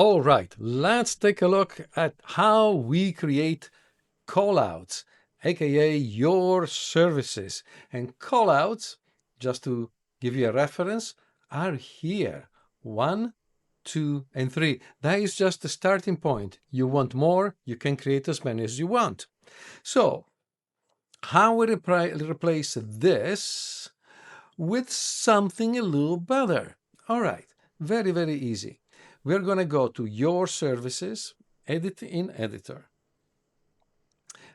All right, let's take a look at how we create callouts, aka your services. And callouts, just to give you a reference, are here. 1, 2, and 3. That is just the starting point. You want more, you can create as many as you want. So, how we replace this with something a little better? All right, very, very easy. We're going to go to your services, edit in editor.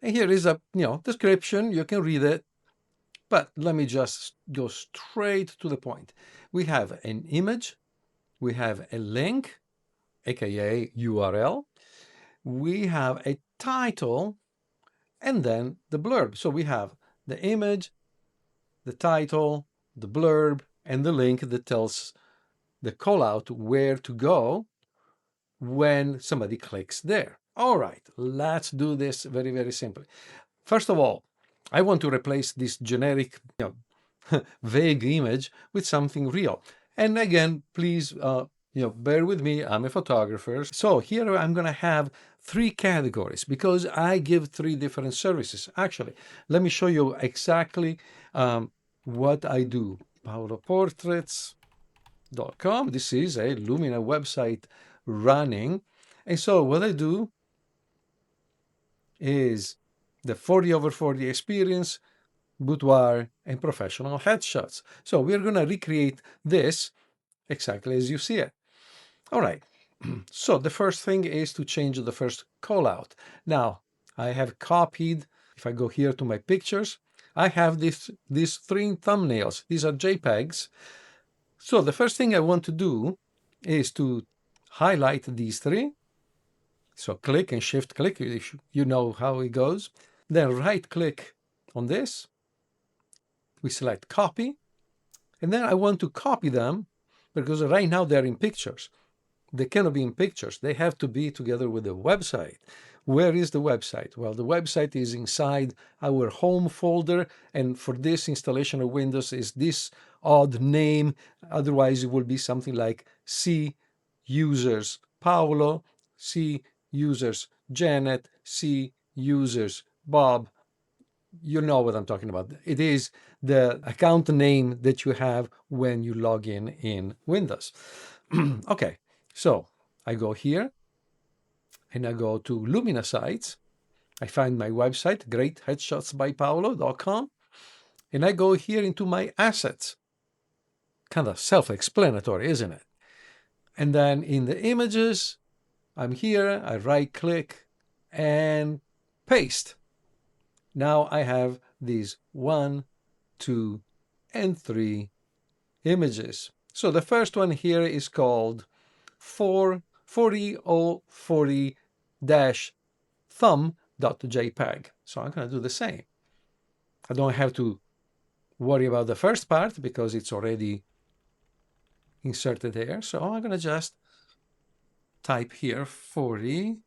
And here is a description. You can read it, but let me just go straight to the point. We have an image, we have a link, aka URL, we have a title, and then the blurb. So we have the image, the title, the blurb, and the link that tells the callout where to go when somebody clicks there. All right, let's do this very, very simply. First of all, I want to replace this generic, vague image with something real. And again, please, bear with me. I'm a photographer. So here I'm going to have 3 categories because I give 3 different services. Actually, let me show you exactly what I do. paoloportraits.com. This is a Lumina website running. And so what I do is the 40/40 experience, boudoir, and professional headshots. So we're going to recreate this exactly as you see it. All right. So the first thing is to change the first call out. Now, I have copied, if I go here to my pictures, I have these 3 thumbnails. These are JPEGs. So the first thing I want to do is to highlight these 3. So click and shift click, you know how it goes. Then right click on this. We select copy. And then I want to copy them because right now they're in pictures. They cannot be in pictures. They have to be together with the website. Where is the website? Well, the website is inside our home folder. And for this installation of Windows is this odd name. Otherwise, it will be something like C users Paolo, C users Janet, C users Bob. You know what I'm talking about. It is the account name that you have when you log in Windows. Okay, so I go here and I go to Lumina sites. I find my website, greatheadshotsbypaolo.com, and I go here into my assets. Kind of self-explanatory, isn't it? And then in the images, I'm here, I right click and paste. Now I have these 1, 2, and 3 images. So the first one here is called 40/thumb.jpg. So I'm going to do the same. I don't have to worry about the first part because it's already inserted there. So I'm going to just type here 40.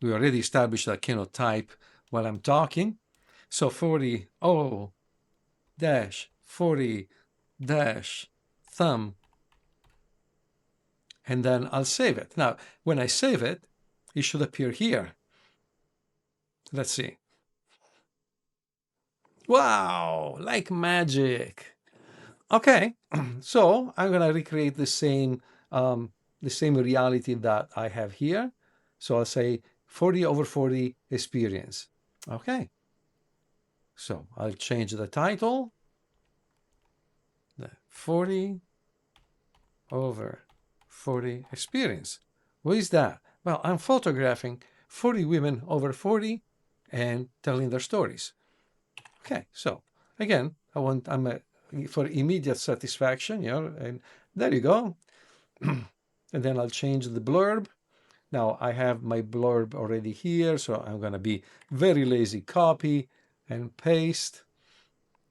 We already established that I cannot type while I'm talking. So 40/thumb, and then I'll save it. Now, when I save it, it should appear here. Let's see. Wow, like magic. Okay, so I'm gonna recreate the same reality that I have here. So I'll say 40/40 experience. Okay. So I'll change the title. The 40/40 experience. What is that? Well, I'm photographing 40 women over 40 and telling their stories. Okay, so again, for immediate satisfaction, and there you go. And then I'll change the blurb. Now I have my blurb already here, so I'm going to be very lazy. Copy and paste.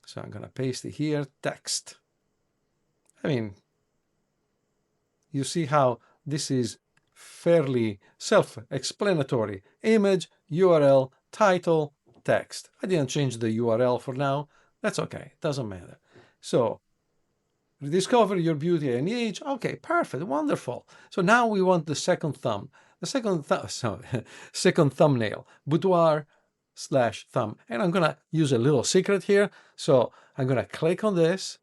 So I'm going to paste it here, text. I mean, you see how this is fairly self-explanatory. Image, URL, title, text. I didn't change the URL for now. That's okay. It doesn't matter. So rediscover your beauty and age. Okay, perfect, wonderful. So now we want the second thumb. The second thumbnail, boudoir/thumb. And I'm gonna use a little secret here. So I'm gonna click on this,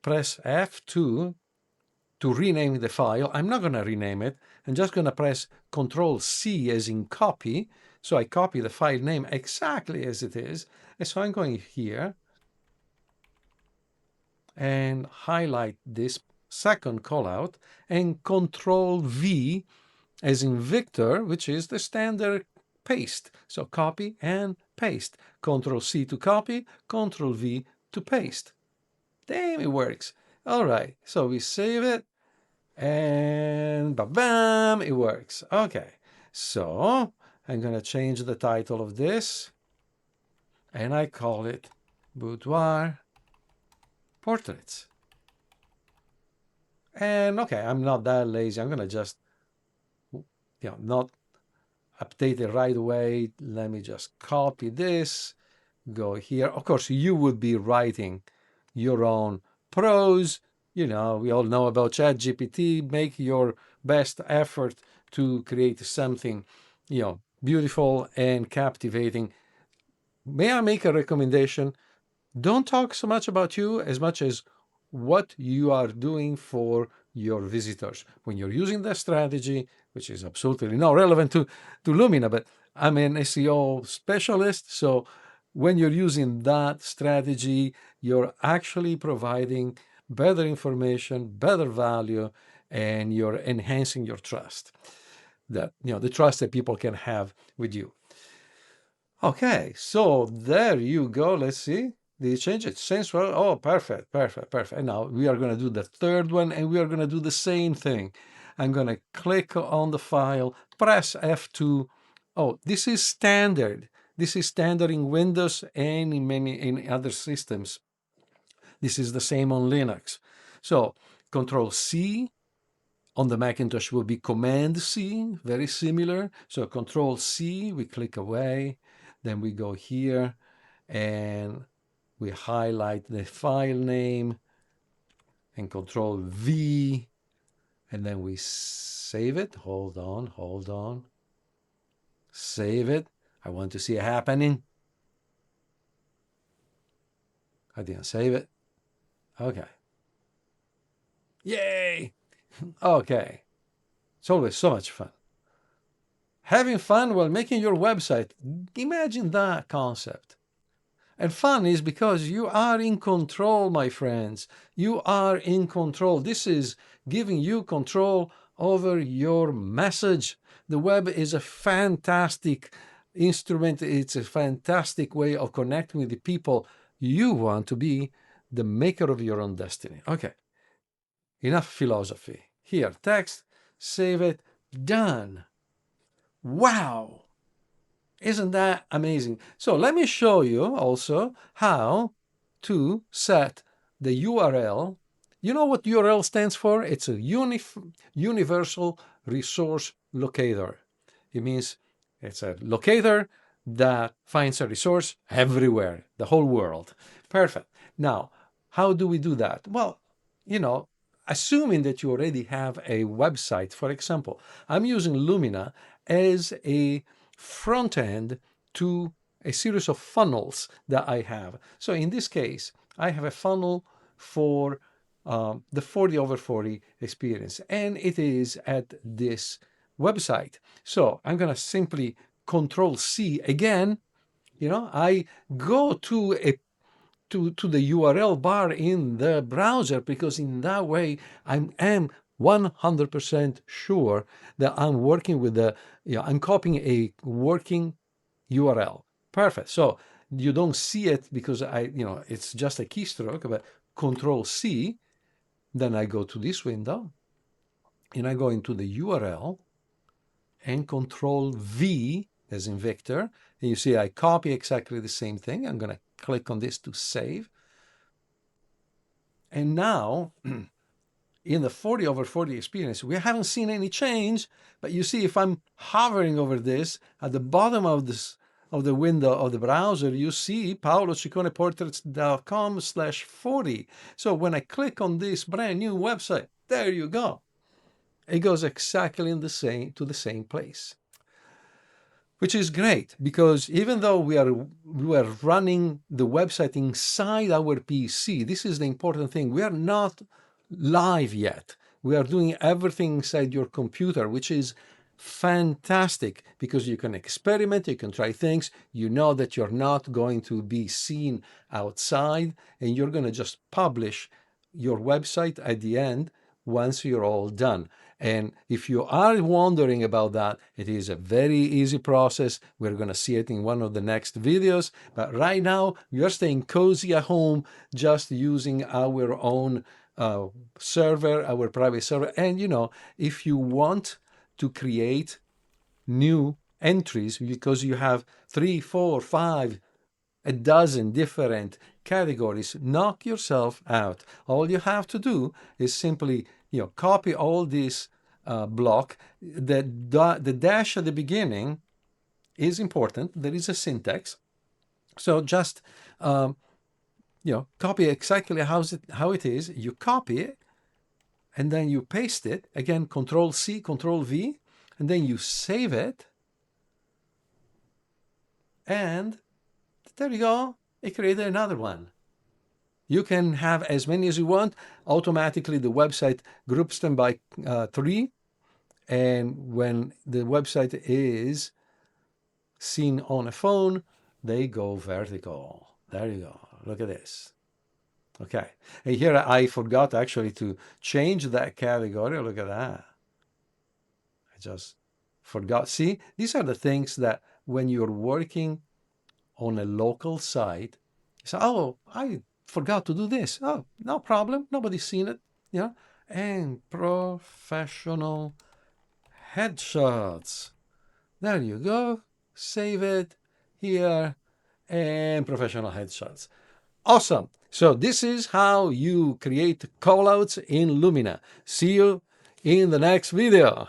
press F2 to rename the file. I'm not gonna rename it. I'm just gonna press Control C as in copy. So I copy the file name exactly as it is. And so I'm going here and highlight this second callout and Control V as in Victor, which is the standard paste. So copy and paste. Control C to copy, Control V to paste. Damn, it works. All right, so we save it and bam, it works. Okay, so I'm gonna change the title of this and I call it Boudoir Portraits. And okay, I'm not that lazy. I'm gonna just, not update it right away. Let me just copy this, go here. Of course, you would be writing your own prose. We all know about ChatGPT. Make your best effort to create something, beautiful and captivating. May I make a recommendation? Don't talk so much about you as much as what you are doing for your visitors. When you're using that strategy, which is absolutely not relevant to Lumina, but I'm an SEO specialist. So when you're using that strategy, you're actually providing better information, better value, and you're enhancing your trust. The trust that people can have with you. Okay, so there you go. Let's see. Did you change it? Sensual. Oh, perfect, perfect, perfect. And now we are going to do the third one, and we are going to do the same thing. I'm going to click on the file, press F2. Oh, this is standard. This is standard in Windows and in other systems. This is the same on Linux. So Control C on the Macintosh will be Command C, very similar. So Control C, we click away, then we go here and we highlight the file name and Control V, and then we save it. Hold on. Save it. I want to see it happening. I didn't save it. Okay. Yay! Okay. It's always so much fun. Having fun while making your website. Imagine that concept. And fun is because you are in control, my friends. You are in control. This is giving you control over your message. The web is a fantastic instrument. It's a fantastic way of connecting with the people. You want to be the maker of your own destiny. Okay, enough philosophy. Here, text, save it, done. Wow! Isn't that amazing? So let me show you also how to set the URL. You know what URL stands for? It's a universal resource locator. It means it's a locator that finds a resource everywhere, the whole world. Perfect. Now, how do we do that? Well, assuming that you already have a website, for example, I'm using Lumina as a front end to a series of funnels that I have. So in this case, I have a funnel for the 40 over 40 experience, and it is at this website. So I'm going to simply Control C again. I go to the URL bar in the browser, because in that way I am 100% sure that I'm working with I'm copying a working URL. Perfect. So you don't see it because it's just a keystroke, but Control C, then I go to this window and I go into the URL and Control V as in Victor. And you see I copy exactly the same thing. I'm going to click on this to save. And now in the 40 over 40 experience, we haven't seen any change, but you see if I'm hovering over this at the bottom of of the window of the browser, you see paolocicconeportraits.com/40. So when I click on this brand new website, there you go. It goes exactly to the same place, which is great, because even though we are running the website inside our PC, this is the important thing. We are not live yet. We are doing everything inside your computer, which is fantastic, because you can experiment, you can try things. You know that you're not going to be seen outside, and you're going to just publish your website at the end once you're all done. And if you are wondering about that, it is a very easy process. We're going to see it in one of the next videos. But right now, we are staying cozy at home, just using our own server, our private server. And, if you want to create new entries, because you have 3, 4, 5, a dozen different categories, knock yourself out. All you have to do is simply copy all this block. The dash at the beginning is important. There is a syntax. So just copy exactly how it is. You copy it, and then you paste it. Again, Control C, Control V, and then you save it. And there you go. It created another one. You can have as many as you want. Automatically, the website groups them by 3. And when the website is seen on a phone, they go vertical. There you go. Look at this. Okay. And here I forgot actually to change that category. Look at that. I just forgot. See, these are the things that when you're working on a local site, you say, oh, I forgot to do this. Oh, no problem. Nobody's seen it. And professional headshots. There you go. Save it here, and professional headshots. Awesome. So this is how you create callouts in Lumina. See you in the next video.